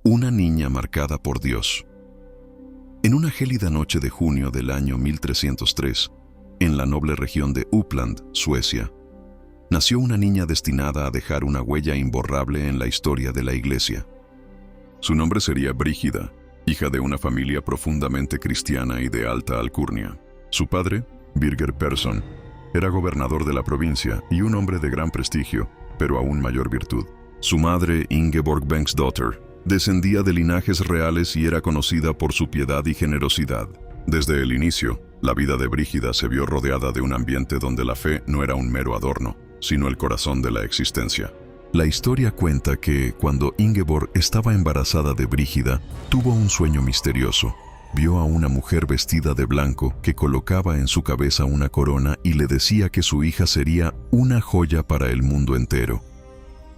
Una niña marcada por Dios. En una gélida noche de junio del año 1303, en la noble región de Uppland, Suecia, nació una niña destinada a dejar una huella imborrable en la historia de la Iglesia. Su nombre sería Brígida, hija de una familia profundamente cristiana y de alta alcurnia. Su padre, Birger Persson, era gobernador de la provincia y un hombre de gran prestigio, pero aún mayor virtud. Su madre, Ingeborg Bengtsdotter, descendía de linajes reales y era conocida por su piedad y generosidad. Desde el inicio, la vida de Brígida se vio rodeada de un ambiente donde la fe no era un mero adorno, sino el corazón de la existencia. La historia cuenta que, cuando Ingeborg estaba embarazada de Brígida, tuvo un sueño misterioso. Vio a una mujer vestida de blanco que colocaba en su cabeza una corona y le decía que su hija sería una joya para el mundo entero.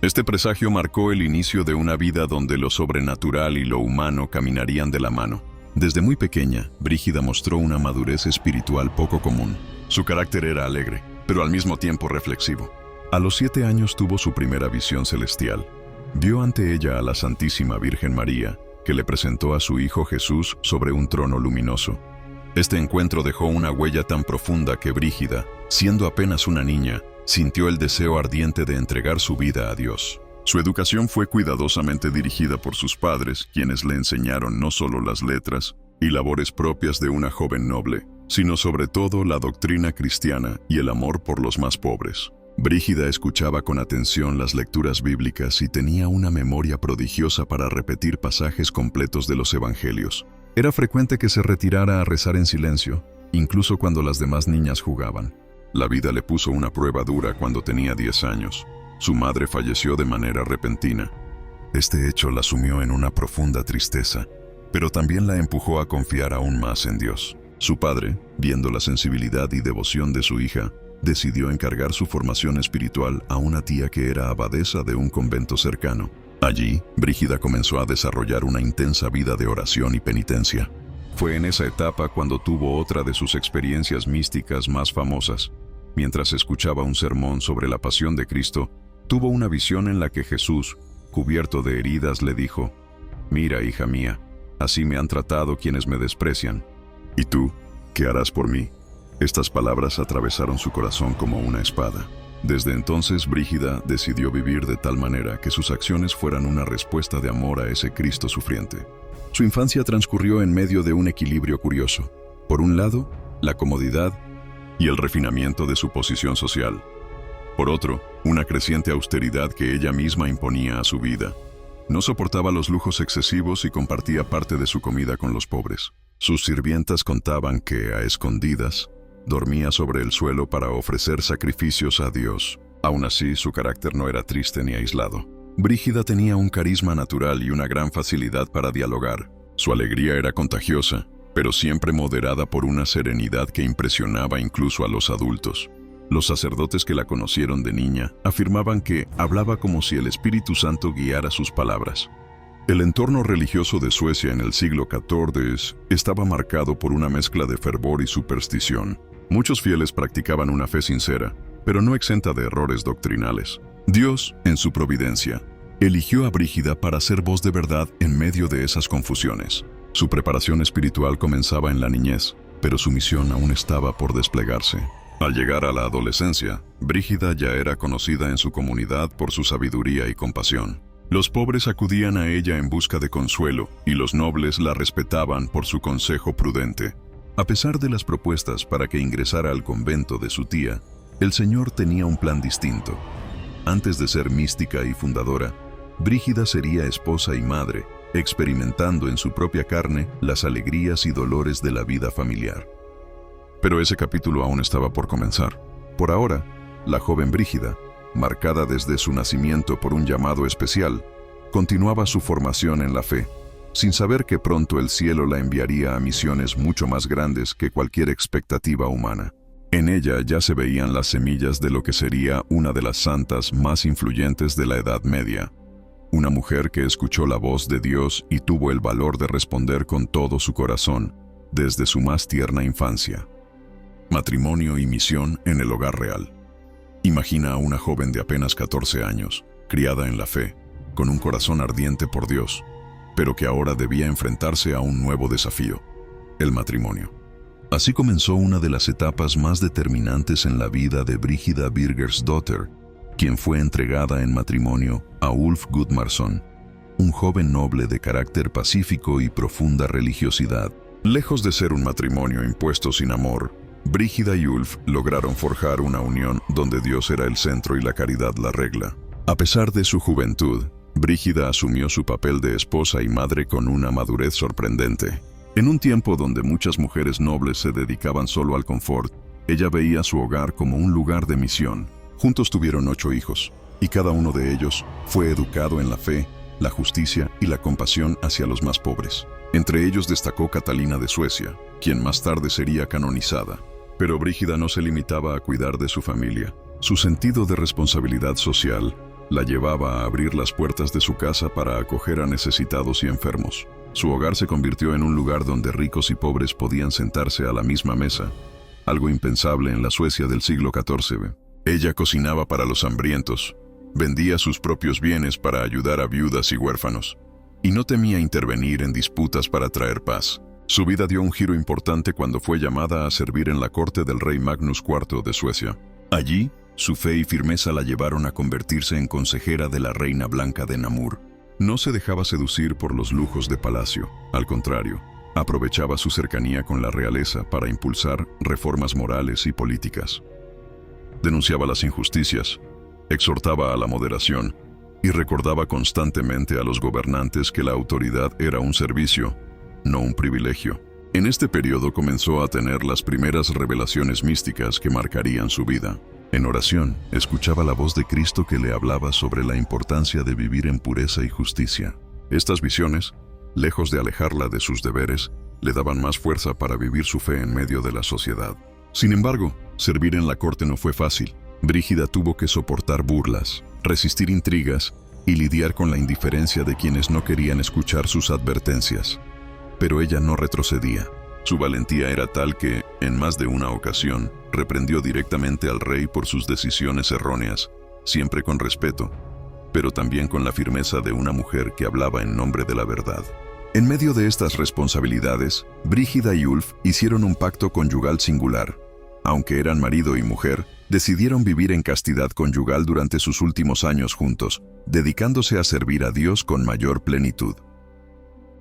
Este presagio marcó el inicio de una vida donde lo sobrenatural y lo humano caminarían de la mano. Desde muy pequeña, Brígida mostró una madurez espiritual poco común. Su carácter era alegre, pero al mismo tiempo reflexivo. A los 7 años tuvo su primera visión celestial. Vio ante ella a la Santísima Virgen María, que le presentó a su hijo Jesús sobre un trono luminoso. Este encuentro dejó una huella tan profunda que Brígida, siendo apenas una niña, sintió el deseo ardiente de entregar su vida a Dios. Su educación fue cuidadosamente dirigida por sus padres, quienes le enseñaron no solo las letras y labores propias de una joven noble, sino sobre todo la doctrina cristiana y el amor por los más pobres. Brígida escuchaba con atención las lecturas bíblicas y tenía una memoria prodigiosa para repetir pasajes completos de los evangelios. Era frecuente que se retirara a rezar en silencio, incluso cuando las demás niñas jugaban. La vida le puso una prueba dura cuando tenía 10 años. Su madre falleció de manera repentina. Este hecho la sumió en una profunda tristeza, pero también la empujó a confiar aún más en Dios. Su padre, viendo la sensibilidad y devoción de su hija, decidió encargar su formación espiritual a una tía que era abadesa de un convento cercano. Allí, Brígida comenzó a desarrollar una intensa vida de oración y penitencia. Fue en esa etapa cuando tuvo otra de sus experiencias místicas más famosas. Mientras escuchaba un sermón sobre la pasión de Cristo, tuvo una visión en la que Jesús, cubierto de heridas, le dijo: «Mira, hija mía, así me han tratado quienes me desprecian. ¿Y tú, qué harás por mí?». Estas palabras atravesaron su corazón como una espada. Desde entonces, Brígida decidió vivir de tal manera que sus acciones fueran una respuesta de amor a ese Cristo sufriente. Su infancia transcurrió en medio de un equilibrio curioso. Por un lado, la comodidad y el refinamiento de su posición social. Por otro, una creciente austeridad que ella misma imponía a su vida. No soportaba los lujos excesivos y compartía parte de su comida con los pobres. Sus sirvientas contaban que, a escondidas, dormía sobre el suelo para ofrecer sacrificios a Dios. Aún así, su carácter no era triste ni aislado. Brígida tenía un carisma natural y una gran facilidad para dialogar. Su alegría era contagiosa, pero siempre moderada por una serenidad que impresionaba incluso a los adultos. Los sacerdotes que la conocieron de niña afirmaban que hablaba como si el Espíritu Santo guiara sus palabras. El entorno religioso de Suecia en el siglo XIV estaba marcado por una mezcla de fervor y superstición. Muchos fieles practicaban una fe sincera, pero no exenta de errores doctrinales. Dios, en su providencia, eligió a Brígida para ser voz de verdad en medio de esas confusiones. Su preparación espiritual comenzaba en la niñez, pero su misión aún estaba por desplegarse. Al llegar a la adolescencia, Brígida ya era conocida en su comunidad por su sabiduría y compasión. Los pobres acudían a ella en busca de consuelo, y los nobles la respetaban por su consejo prudente. A pesar de las propuestas para que ingresara al convento de su tía, el Señor tenía un plan distinto. Antes de ser mística y fundadora, Brígida sería esposa y madre, experimentando en su propia carne las alegrías y dolores de la vida familiar. Pero ese capítulo aún estaba por comenzar. Por ahora, la joven Brígida, marcada desde su nacimiento por un llamado especial, continuaba su formación en la fe, sin saber que pronto el cielo la enviaría a misiones mucho más grandes que cualquier expectativa humana. En ella ya se veían las semillas de lo que sería una de las santas más influyentes de la Edad Media. Una mujer que escuchó la voz de Dios y tuvo el valor de responder con todo su corazón, desde su más tierna infancia. Matrimonio y misión en el hogar real. Imagina a una joven de apenas 14 años, criada en la fe, con un corazón ardiente por Dios. pero que ahora debía enfrentarse a un nuevo desafío: el matrimonio. Así comenzó una de las etapas más determinantes en la vida de Brígida Birgersdóttir, quien fue entregada en matrimonio a Ulf Gudmarsson, un joven noble de carácter pacífico y profunda religiosidad. Lejos de ser un matrimonio impuesto sin amor, Brígida y Ulf lograron forjar una unión donde Dios era el centro y la caridad la regla. A pesar de su juventud, Brígida asumió su papel de esposa y madre con una madurez sorprendente. En un tiempo donde muchas mujeres nobles se dedicaban solo al confort, ella veía su hogar como un lugar de misión. Juntos tuvieron 8 hijos, y cada uno de ellos fue educado en la fe, la justicia y la compasión hacia los más pobres. Entre ellos destacó Catalina de Suecia, quien más tarde sería canonizada. Pero Brígida no se limitaba a cuidar de su familia. Su sentido de responsabilidad social la llevaba a abrir las puertas de su casa para acoger a necesitados y enfermos. Su hogar se convirtió en un lugar donde ricos y pobres podían sentarse a la misma mesa, algo impensable en la Suecia del siglo XIV. Ella cocinaba para los hambrientos, vendía sus propios bienes para ayudar a viudas y huérfanos, y no temía intervenir en disputas para traer paz. Su vida dio un giro importante cuando fue llamada a servir en la corte del rey Magnus IV de Suecia. Allí, su fe y firmeza la llevaron a convertirse en consejera de la reina Blanca de Namur. No se dejaba seducir por los lujos de palacio, al contrario, aprovechaba su cercanía con la realeza para impulsar reformas morales y políticas. Denunciaba las injusticias, exhortaba a la moderación y recordaba constantemente a los gobernantes que la autoridad era un servicio, no un privilegio. En este periodo comenzó a tener las primeras revelaciones místicas que marcarían su vida. En oración, escuchaba la voz de Cristo que le hablaba sobre la importancia de vivir en pureza y justicia. Estas visiones, lejos de alejarla de sus deberes, le daban más fuerza para vivir su fe en medio de la sociedad. Sin embargo, servir en la corte no fue fácil. Brígida tuvo que soportar burlas, resistir intrigas y lidiar con la indiferencia de quienes no querían escuchar sus advertencias. Pero ella no retrocedía. Su valentía era tal que, en más de una ocasión, reprendió directamente al rey por sus decisiones erróneas, siempre con respeto, pero también con la firmeza de una mujer que hablaba en nombre de la verdad. En medio de estas responsabilidades, Brígida y Ulf hicieron un pacto conyugal singular. Aunque eran marido y mujer, decidieron vivir en castidad conyugal durante sus últimos años juntos, dedicándose a servir a Dios con mayor plenitud.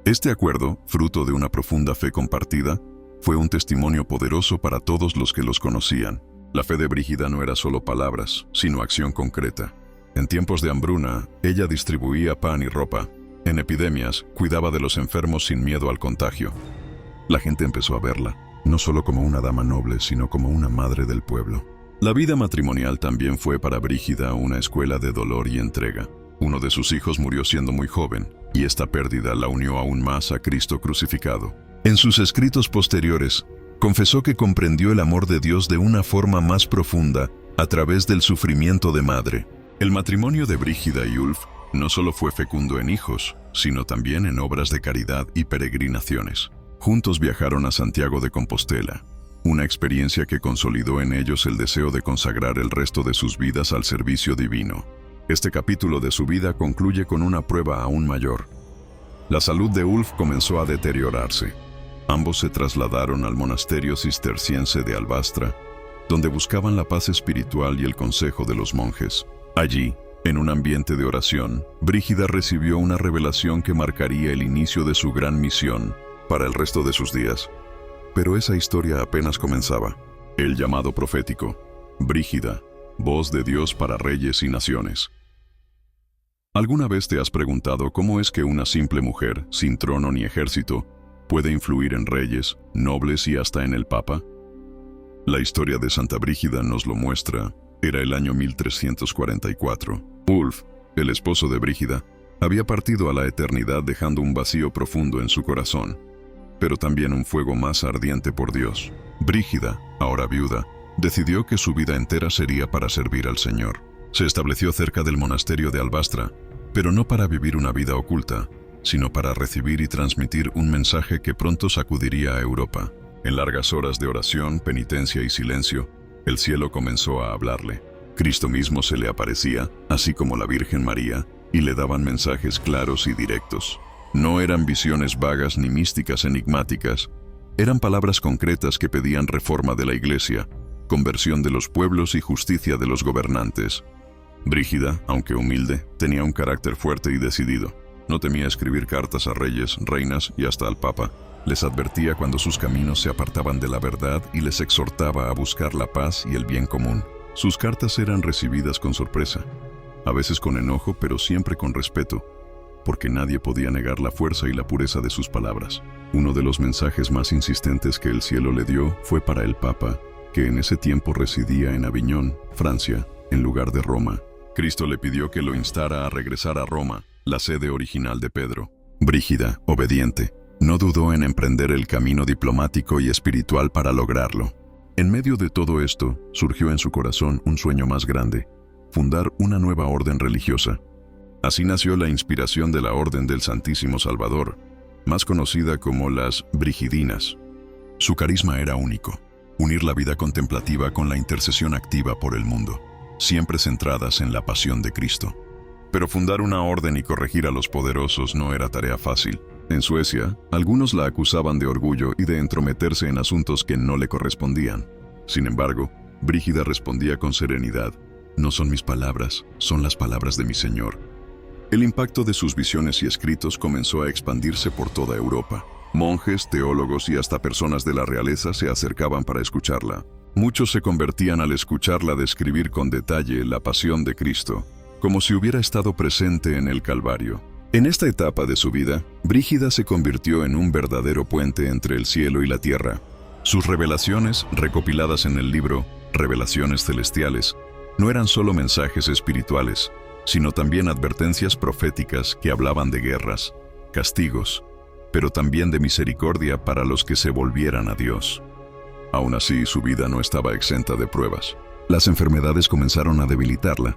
Este acuerdo, fruto de una profunda fe compartida, fue un testimonio poderoso para todos los que los conocían. La fe de Brígida no era solo palabras, sino acción concreta. En tiempos de hambruna, ella distribuía pan y ropa. En epidemias, cuidaba de los enfermos sin miedo al contagio. La gente empezó a verla, no solo como una dama noble, sino como una madre del pueblo. La vida matrimonial también fue para Brígida una escuela de dolor y entrega. Uno de sus hijos murió siendo muy joven, y esta pérdida la unió aún más a Cristo crucificado. En sus escritos posteriores, confesó que comprendió el amor de Dios de una forma más profunda a través del sufrimiento de madre. El matrimonio de Brígida y Ulf no solo fue fecundo en hijos, sino también en obras de caridad y peregrinaciones. Juntos viajaron a Santiago de Compostela, una experiencia que consolidó en ellos el deseo de consagrar el resto de sus vidas al servicio divino. Este capítulo de su vida concluye con una prueba aún mayor. La salud de Ulf comenzó a deteriorarse. Ambos se trasladaron al monasterio cisterciense de Albastra, donde buscaban la paz espiritual y el consejo de los monjes. Allí, en un ambiente de oración, Brígida recibió una revelación que marcaría el inicio de su gran misión para el resto de sus días. Pero esa historia apenas comenzaba. El llamado profético. Brígida, voz de Dios para reyes y naciones. ¿Alguna vez te has preguntado cómo es que una simple mujer, sin trono ni ejército, puede influir en reyes, nobles y hasta en el Papa? La historia de Santa Brígida nos lo muestra. Era el año 1344. Ulf, el esposo de Brígida, había partido a la eternidad dejando un vacío profundo en su corazón, pero también un fuego más ardiente por Dios. Brígida, ahora viuda, decidió que su vida entera sería para servir al Señor. Se estableció cerca del monasterio de Albastra, pero no para vivir una vida oculta, sino para recibir y transmitir un mensaje que pronto sacudiría a Europa. En largas horas de oración, penitencia y silencio, el cielo comenzó a hablarle. Cristo mismo se le aparecía, así como la Virgen María, y le daban mensajes claros y directos. No eran visiones vagas ni místicas enigmáticas, eran palabras concretas que pedían reforma de la Iglesia, conversión de los pueblos y justicia de los gobernantes. Brígida, aunque humilde, tenía un carácter fuerte y decidido. No temía escribir cartas a reyes, reinas y hasta al Papa. Les advertía cuando sus caminos se apartaban de la verdad y les exhortaba a buscar la paz y el bien común. Sus cartas eran recibidas con sorpresa, a veces con enojo, pero siempre con respeto, porque nadie podía negar la fuerza y la pureza de sus palabras. Uno de los mensajes más insistentes que el cielo le dio fue para el Papa, que en ese tiempo residía en Aviñón, Francia, en lugar de Roma. Cristo le pidió que lo instara a regresar a Roma, la sede original de Pedro. Brígida, obediente, no dudó en emprender el camino diplomático y espiritual para lograrlo. En medio de todo esto, surgió en su corazón un sueño más grande: fundar una nueva orden religiosa. Así nació la inspiración de la Orden del Santísimo Salvador, más conocida como las Brigidinas. Su carisma era único: unir la vida contemplativa con la intercesión activa por el mundo, siempre centradas en la pasión de Cristo. Pero fundar una orden y corregir a los poderosos no era tarea fácil. En Suecia, algunos la acusaban de orgullo y de entrometerse en asuntos que no le correspondían. Sin embargo, Brígida respondía con serenidad: «No son mis palabras, son las palabras de mi Señor». El impacto de sus visiones y escritos comenzó a expandirse por toda Europa. Monjes, teólogos y hasta personas de la realeza se acercaban para escucharla. Muchos se convertían al escucharla describir con detalle la pasión de Cristo, como si hubiera estado presente en el Calvario. En esta etapa de su vida, Brígida se convirtió en un verdadero puente entre el cielo y la tierra. Sus revelaciones, recopiladas en el libro Revelaciones Celestiales, no eran solo mensajes espirituales, sino también advertencias proféticas que hablaban de guerras, castigos, pero también de misericordia para los que se volvieran a Dios. Aún así, su vida no estaba exenta de pruebas. Las enfermedades comenzaron a debilitarla,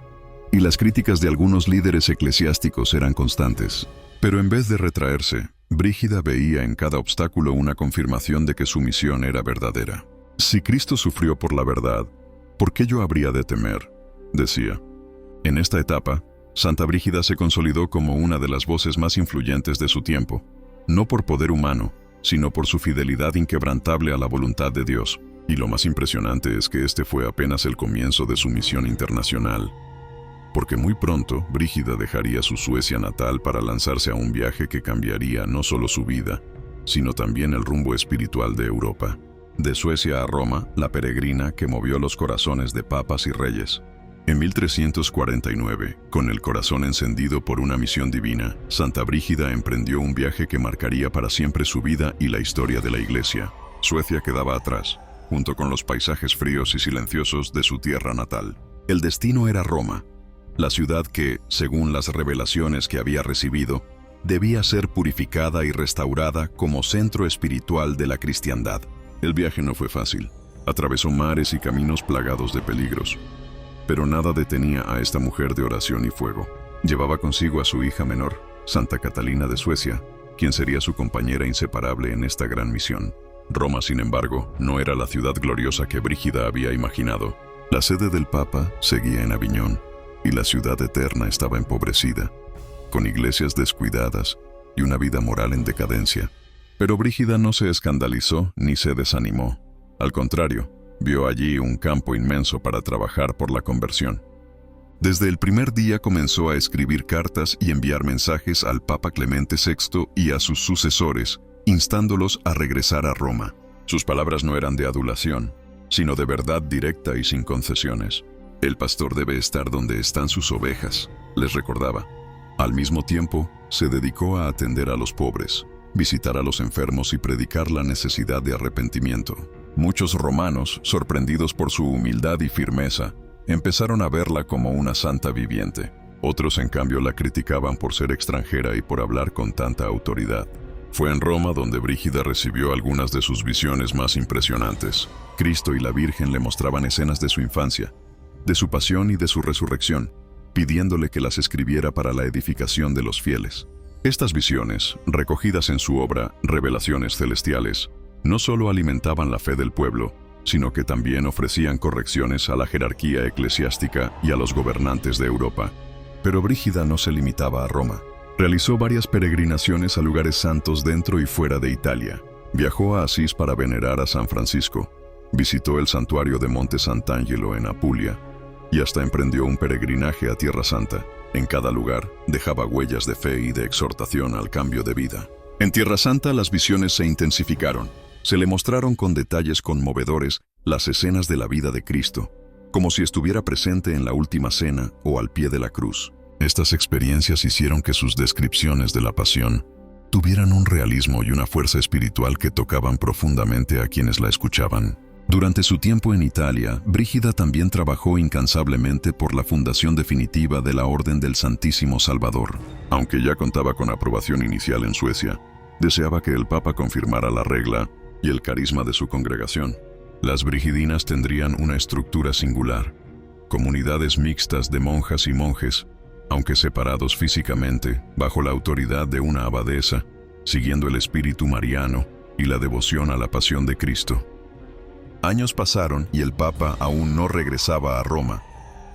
y las críticas de algunos líderes eclesiásticos eran constantes. Pero en vez de retraerse, Brígida veía en cada obstáculo una confirmación de que su misión era verdadera. «Si Cristo sufrió por la verdad, ¿por qué yo habría de temer?», decía. En esta etapa, Santa Brígida se consolidó como una de las voces más influyentes de su tiempo, no por poder humano, sino por su fidelidad inquebrantable a la voluntad de Dios. Y lo más impresionante es que este fue apenas el comienzo de su misión internacional, porque muy pronto Brígida dejaría su Suecia natal para lanzarse a un viaje que cambiaría no solo su vida, sino también el rumbo espiritual de Europa. De Suecia a Roma, la peregrina que movió los corazones de papas y reyes. En 1349, con el corazón encendido por una misión divina, Santa Brígida emprendió un viaje que marcaría para siempre su vida y la historia de la Iglesia. Suecia quedaba atrás, junto con los paisajes fríos y silenciosos de su tierra natal. El destino era Roma, la ciudad que, según las revelaciones que había recibido, debía ser purificada y restaurada como centro espiritual de la cristiandad. El viaje no fue fácil. Atravesó mares y caminos plagados de peligros. Pero nada detenía a esta mujer de oración y fuego. Llevaba consigo a su hija menor, Santa Catalina de Suecia, quien sería su compañera inseparable en esta gran misión. Roma, sin embargo, no era la ciudad gloriosa que Brígida había imaginado. La sede del Papa seguía en Aviñón, y la ciudad eterna estaba empobrecida, con iglesias descuidadas y una vida moral en decadencia. Pero Brígida no se escandalizó ni se desanimó. Al contrario, vio allí un campo inmenso para trabajar por la conversión. Desde el primer día comenzó a escribir cartas y enviar mensajes al Papa Clemente VI y a sus sucesores, instándolos a regresar a Roma. Sus palabras no eran de adulación, sino de verdad directa y sin concesiones. «El pastor debe estar donde están sus ovejas», les recordaba. Al mismo tiempo, se dedicó a atender a los pobres, visitar a los enfermos y predicar la necesidad de arrepentimiento. Muchos romanos, sorprendidos por su humildad y firmeza, empezaron a verla como una santa viviente. Otros, en cambio, la criticaban por ser extranjera y por hablar con tanta autoridad. Fue en Roma donde Brígida recibió algunas de sus visiones más impresionantes. Cristo y la Virgen le mostraban escenas de su infancia, de su pasión y de su resurrección, pidiéndole que las escribiera para la edificación de los fieles. Estas visiones, recogidas en su obra Revelaciones Celestiales, no solo alimentaban la fe del pueblo, sino que también ofrecían correcciones a la jerarquía eclesiástica y a los gobernantes de Europa. Pero Brígida no se limitaba a Roma. Realizó varias peregrinaciones a lugares santos dentro y fuera de Italia. Viajó a Asís para venerar a San Francisco. Visitó el santuario de Monte Sant'Angelo en Apulia y hasta emprendió un peregrinaje a Tierra Santa. En cada lugar dejaba huellas de fe y de exhortación al cambio de vida. En Tierra Santa las visiones se intensificaron. Se le mostraron con detalles conmovedores las escenas de la vida de Cristo, como si estuviera presente en la última cena o al pie de la cruz. Estas experiencias hicieron que sus descripciones de la pasión tuvieran un realismo y una fuerza espiritual que tocaban profundamente a quienes la escuchaban. Durante su tiempo en Italia, Brígida también trabajó incansablemente por la fundación definitiva de la Orden del Santísimo Salvador. Aunque ya contaba con aprobación inicial en Suecia, deseaba que el Papa confirmara la regla y el carisma de su congregación. Las brigidinas tendrían una estructura singular, comunidades mixtas de monjas y monjes, aunque separados físicamente, bajo la autoridad de una abadesa, siguiendo el espíritu mariano y la devoción a la pasión de Cristo. Años pasaron y el Papa aún no regresaba a Roma,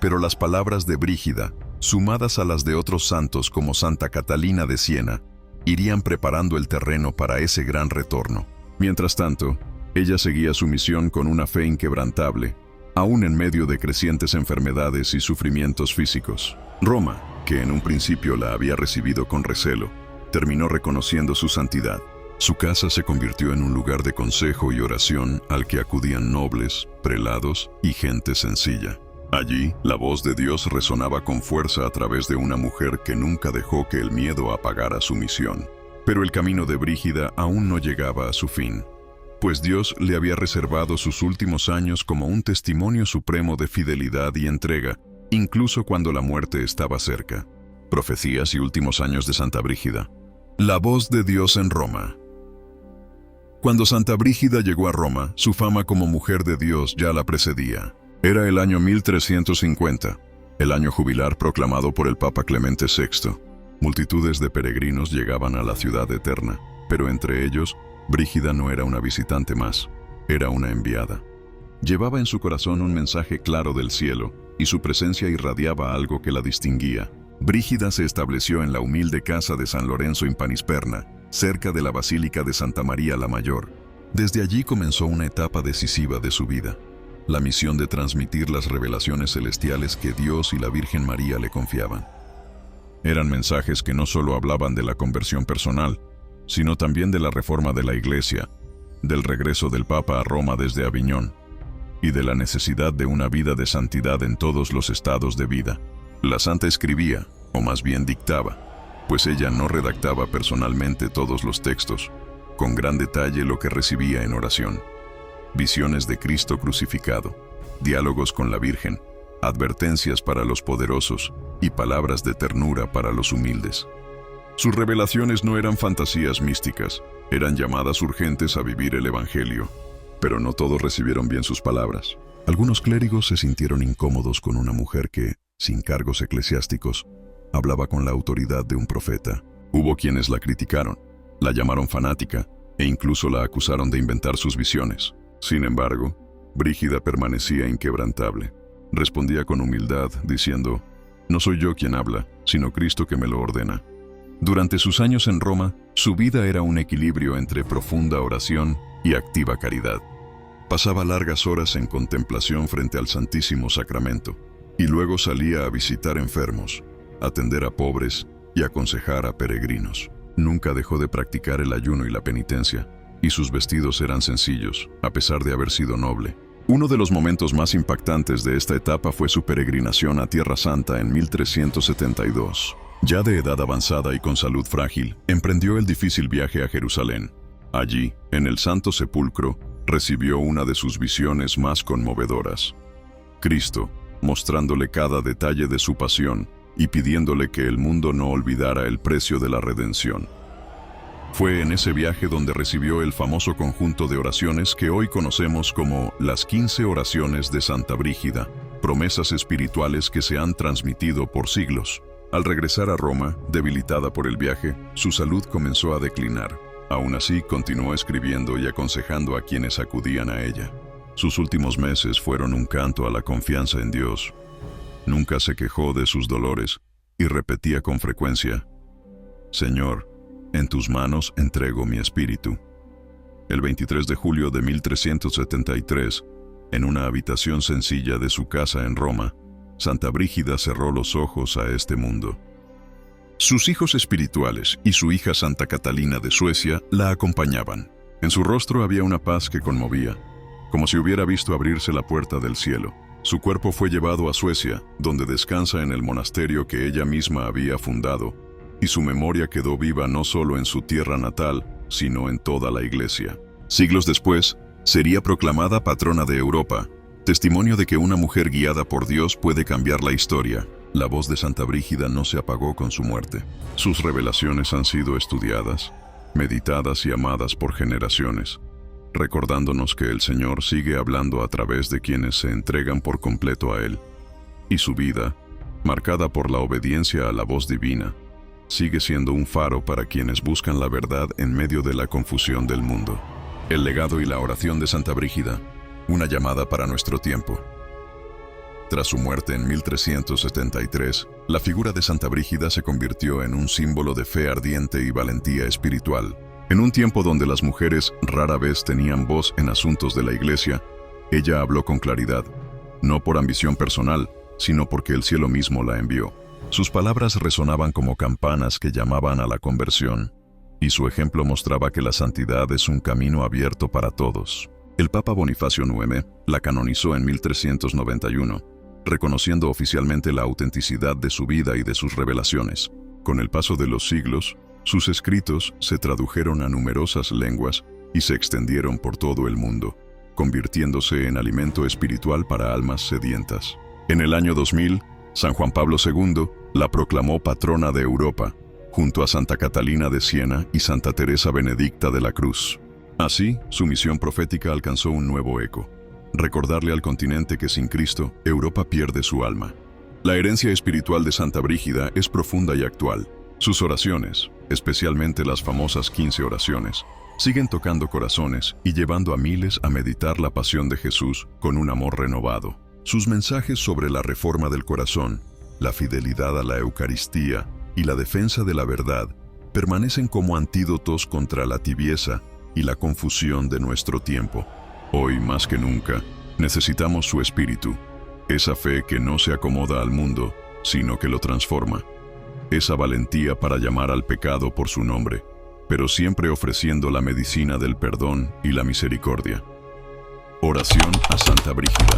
pero las palabras de Brígida, sumadas a las de otros santos como Santa Catalina de Siena, irían preparando el terreno para ese gran retorno. Mientras tanto, ella seguía su misión con una fe inquebrantable, aún en medio de crecientes enfermedades y sufrimientos físicos. Roma, que en un principio la había recibido con recelo, terminó reconociendo su santidad. Su casa se convirtió en un lugar de consejo y oración al que acudían nobles, prelados y gente sencilla. Allí, la voz de Dios resonaba con fuerza a través de una mujer que nunca dejó que el miedo apagara su misión. Pero el camino de Brígida aún no llegaba a su fin, pues Dios le había reservado sus últimos años como un testimonio supremo de fidelidad y entrega, incluso cuando la muerte estaba cerca. Profecías y últimos años de Santa Brígida. La voz de Dios en Roma. Cuando Santa Brígida llegó a Roma, su fama como mujer de Dios ya la precedía. Era el año 1350, el año jubilar proclamado por el Papa Clemente VI. Multitudes de peregrinos llegaban a la ciudad eterna, pero entre ellos, Brígida no era una visitante más, era una enviada. Llevaba en su corazón un mensaje claro del cielo, y su presencia irradiaba algo que la distinguía. Brígida se estableció en la humilde casa de San Lorenzo in Panisperna, cerca de la Basílica de Santa María la Mayor. Desde allí comenzó una etapa decisiva de su vida, la misión de transmitir las revelaciones celestiales que Dios y la Virgen María le confiaban. Eran mensajes que no solo hablaban de la conversión personal, sino también de la reforma de la Iglesia, del regreso del Papa a Roma desde Aviñón, y de la necesidad de una vida de santidad en todos los estados de vida. La santa escribía, o más bien dictaba, pues ella no redactaba personalmente todos los textos, con gran detalle lo que recibía en oración. Visiones de Cristo crucificado, diálogos con la Virgen, advertencias para los poderosos y palabras de ternura para los humildes. Sus revelaciones no eran fantasías místicas, eran llamadas urgentes a vivir el Evangelio, pero no todos recibieron bien sus palabras. Algunos clérigos se sintieron incómodos con una mujer que, sin cargos eclesiásticos, hablaba con la autoridad de un profeta. Hubo quienes la criticaron, la llamaron fanática e incluso la acusaron de inventar sus visiones. Sin embargo, Brígida permanecía inquebrantable. Respondía con humildad, diciendo: «No soy yo quien habla, sino Cristo que me lo ordena». Durante sus años en Roma, su vida era un equilibrio entre profunda oración y activa caridad. Pasaba largas horas en contemplación frente al Santísimo Sacramento, y luego salía a visitar enfermos, atender a pobres y aconsejar a peregrinos. Nunca dejó de practicar el ayuno y la penitencia, y sus vestidos eran sencillos, a pesar de haber sido noble. Uno de los momentos más impactantes de esta etapa fue su peregrinación a Tierra Santa en 1372. Ya de edad avanzada y con salud frágil, emprendió el difícil viaje a Jerusalén. Allí, en el Santo Sepulcro, recibió una de sus visiones más conmovedoras. Cristo, mostrándole cada detalle de su pasión y pidiéndole que el mundo no olvidara el precio de la redención. Fue en ese viaje donde recibió el famoso conjunto de oraciones que hoy conocemos como las 15 oraciones de Santa Brígida, promesas espirituales que se han transmitido por siglos. Al regresar a Roma, debilitada por el viaje, su salud comenzó a declinar. Aún así, continuó escribiendo y aconsejando a quienes acudían a ella. Sus últimos meses fueron un canto a la confianza en Dios. Nunca se quejó de sus dolores y repetía con frecuencia: Señor, en tus manos entrego mi espíritu. El 23 de julio de 1373, en una habitación sencilla de su casa en Roma, Santa Brígida cerró los ojos a este mundo. Sus hijos espirituales y su hija Santa Catalina de Suecia la acompañaban. En su rostro había una paz que conmovía, como si hubiera visto abrirse la puerta del cielo. Su cuerpo fue llevado a Suecia, donde descansa en el monasterio que ella misma había fundado, y su memoria quedó viva no solo en su tierra natal, sino en toda la Iglesia. Siglos después, sería proclamada patrona de Europa, testimonio de que una mujer guiada por Dios puede cambiar la historia. La voz de Santa Brígida no se apagó con su muerte. Sus revelaciones han sido estudiadas, meditadas y amadas por generaciones, recordándonos que el Señor sigue hablando a través de quienes se entregan por completo a Él. Y su vida, marcada por la obediencia a la voz divina, sigue siendo un faro para quienes buscan la verdad en medio de la confusión del mundo. El legado y la oración de Santa Brígida, una llamada para nuestro tiempo. Tras su muerte en 1373, la figura de Santa Brígida se convirtió en un símbolo de fe ardiente y valentía espiritual. En un tiempo donde las mujeres rara vez tenían voz en asuntos de la Iglesia, ella habló con claridad, no por ambición personal, sino porque el cielo mismo la envió. Sus palabras resonaban como campanas que llamaban a la conversión, y su ejemplo mostraba que la santidad es un camino abierto para todos. El Papa Bonifacio IX la canonizó en 1391, reconociendo oficialmente la autenticidad de su vida y de sus revelaciones. Con el paso de los siglos, sus escritos se tradujeron a numerosas lenguas y se extendieron por todo el mundo, convirtiéndose en alimento espiritual para almas sedientas. En el año 2000, San Juan Pablo II la proclamó patrona de Europa, junto a Santa Catalina de Siena y Santa Teresa Benedicta de la Cruz. Así, su misión profética alcanzó un nuevo eco: recordarle al continente que sin Cristo, Europa pierde su alma. La herencia espiritual de Santa Brígida es profunda y actual. Sus oraciones, especialmente las famosas 15 oraciones, siguen tocando corazones y llevando a miles a meditar la pasión de Jesús con un amor renovado. Sus mensajes sobre la reforma del corazón, la fidelidad a la Eucaristía y la defensa de la verdad permanecen como antídotos contra la tibieza y la confusión de nuestro tiempo. Hoy, más que nunca, necesitamos su espíritu, esa fe que no se acomoda al mundo, sino que lo transforma, esa valentía para llamar al pecado por su nombre, pero siempre ofreciendo la medicina del perdón y la misericordia. Oración a Santa Brígida.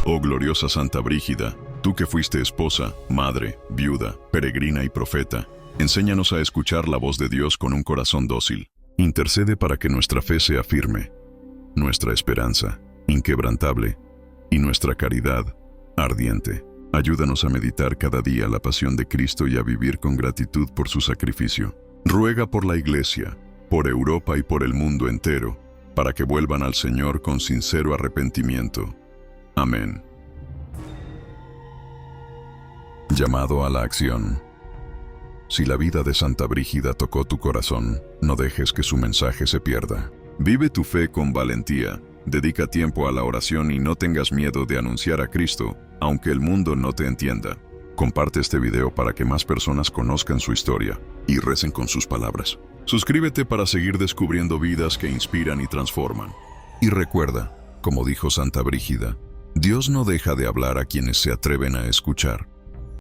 Oh gloriosa Santa Brígida, tú que fuiste esposa, madre, viuda, peregrina y profeta, enséñanos a escuchar la voz de Dios con un corazón dócil. Intercede para que nuestra fe sea firme, nuestra esperanza inquebrantable y nuestra caridad ardiente. Ayúdanos a meditar cada día la pasión de Cristo y a vivir con gratitud por su sacrificio. Ruega por la Iglesia, por Europa y por el mundo entero, para que vuelvan al Señor con sincero arrepentimiento. Amén. Llamado a la acción. Si la vida de Santa Brígida tocó tu corazón, no dejes que su mensaje se pierda. Vive tu fe con valentía, dedica tiempo a la oración y no tengas miedo de anunciar a Cristo, aunque el mundo no te entienda. Comparte este video para que más personas conozcan su historia y recen con sus palabras. Suscríbete para seguir descubriendo vidas que inspiran y transforman. Y recuerda, como dijo Santa Brígida, Dios no deja de hablar a quienes se atreven a escuchar.